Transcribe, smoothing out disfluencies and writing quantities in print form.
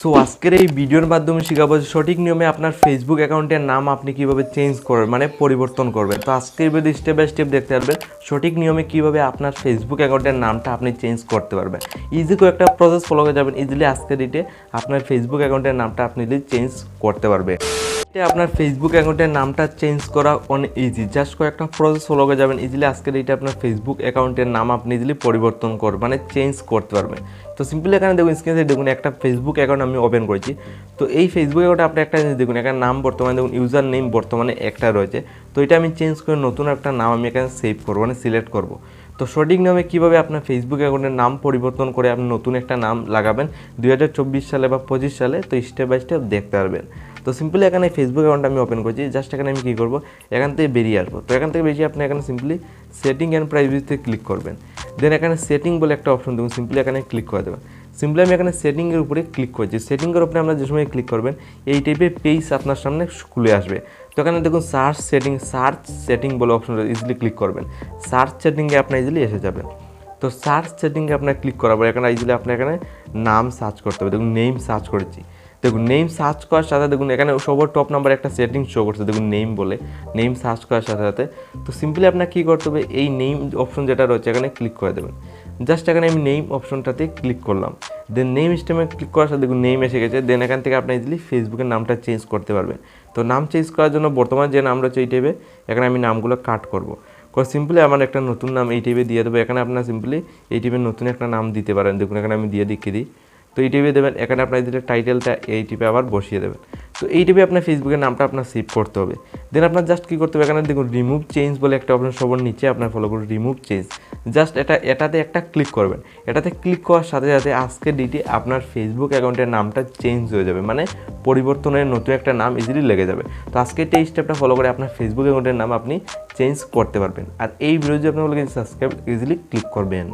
So আজকের এই ভিডিওর মাধ্যমে শেখাবো যে সঠিক নিয়মে আপনার ফেসবুক অ্যাকাউন্টের নাম আপনি কিভাবে চেঞ্জ করবেন, মানে পরিবর্তন করবেন। তো আজকের ভিডিও স্টেপ বাই স্টেপ দেখতে পারবেন সঠিক নিয়মে কিভাবে আপনার ফেসবুক অ্যাকাউন্টের নামটা আপনি চেঞ্জ করতে পারবেন। ইজি করে একটা প্রসেস ফলো করে যাবেন, ইজিলি আজকের ডেটে আপনার ফেসবুক অ্যাকাউন্টের নামটা আপনি চেঞ্জ করতে পারবেন। আপনার ফেসবুক অ্যাকাউন্টের নামটা চেঞ্জ করা অনেক ইজি, জাস্ট কয়েকটা প্রসেস ফলো করে যাবেন, ইজিলি আজকের এইটা আপনার ফেসবুক অ্যাকাউন্টের নাম আপনি ইজিলি পরিবর্তন করবেন, মানে চেঞ্জ করতে পারবেন। তো সিম্পলি এখানে দেখুন, স্ক্রিনে দেখুন একটা ফেসবুক অ্যাকাউন্ট আমি ওপেন করেছি। তো এই ফেসবুক অ্যাকাউন্টে আপনি একটা জিনিস দেখুন, এখানে নাম বর্তমানে দেখুন ইউজার নেম বর্তমানে একটা রয়েছে। তো এটা আমি চেঞ্জ করে নতুন একটা নাম আমি এখানে সেভ করবো, মানে সিলেক্ট করবো। তো সঠিক নিয়মে কীভাবে আপনার ফেসবুক অ্যাকাউন্টের নাম পরিবর্তন করে আপনি নতুন একটা নাম লাগাবেন 2024 সালে বা 25 সালে, তো স্টেপ বাই স্টেপ দেখতে পারবেন। তো সিম্পলি এখানে ফেসবুক অ্যাকাউন্ট আমি ওপেন করছি, জাস্ট এখানে আমি কী করবো, এখান থেকে বেরিয়ে আসবো। তো এখান থেকে বেরিয়ে আপনি এখানে সিম্পলি সেটিং অ্যান্ড প্রাইভেসিতে ক্লিক করবেন। দেন এখানে সেটিং বলে একটা অপশন দেবেন, সিম্পলি এখানে ক্লিক করে দেবেন। সিম্পলি আমি এখানে সেটিংয়ের উপরে ক্লিক করছি। সেটিংয়ের উপরে আমরা যে সময় ক্লিক করবেন এই টাইপের পেজ আপনার সামনে খুলে আসবে। তো এখানে দেখুন সার্চ সেটিং বলে অপশন রয়েছে, ইজিলি ক্লিক করবেন। সার্চ সেটিংয়ে আপনি ইজিলি এসে যাবেন। তো সার্চ সেটিংয়ে আপনার ক্লিক করার পর এখানে ইজিলি আপনার এখানে নাম সার্চ করতে হবে। দেখুন নেম সার্চ করেছি। দেখুন নেম সার্চ করার সাথে দেখুন এখানে সবার টপ নাম্বার একটা সেটিং শো করছে, দেখুন নেম বলে। নেম সার্চ করার সাথে সাথে তো সিম্পলি আপনার কী করতে হবে, এই নেম অপশন যেটা রয়েছে এখানে ক্লিক করে দেবেন। জাস্ট এখানে আমি নেম অপশনটাতে ক্লিক করলাম। দেন নেম স্টেমে ক্লিক করার সাথে দেখুন নেম এসে গেছে। দেন এখান থেকে আপনি ইজিলি ফেসবুকের নামটা চেঞ্জ করতে পারবেন। তো নাম চেঞ্জ করার জন্য বর্তমানে যে নাম রয়েছে এই টাইপে এখানে আমি নামগুলো কাট করবো। সিম্পলি আমার একটা নতুন নাম এই টাইপে দিয়ে দেবো। এখানে আপনার সিম্পলি এই টাইপের নতুন একটা নাম দিতে পারেন। দেখুন এখানে আমি দেখিয়ে দিই। তো এই টিপে দেবেন, এখানে আপনার দিলে টাইটেলটা এই টিপে আবার বসিয়ে দেবেন। তো এই টিপে আপনার ফেসবুকের নামটা আপনার সেভ করতে হবে। দেন আপনার জাস্ট কী করতে হবে, এখানে দেখুন রিমুভ চেঞ্জ বলে একটা অপশন সবার নিচে আপনার ফলো করুন, রিমুভ চেঞ্জ। জাস্ট এটাতে একটা ক্লিক করবেন। এটাতে ক্লিক করার সাথে সাথে আজকের ডেটে আপনার ফেসবুক অ্যাকাউন্টের নামটা চেঞ্জ হয়ে যাবে, মানে পরিবর্তনের নতুন একটা নাম ইজিলি লেগে যাবে। তো আজকে এই স্টেপটা ফলো করে আপনার ফেসবুক অ্যাকাউন্টের নাম আপনি চেঞ্জ করতে পারবেন। আর এই ভিডিও যদি আপনার সাবস্ক্রাইব ইজিলি ক্লিক করবেন।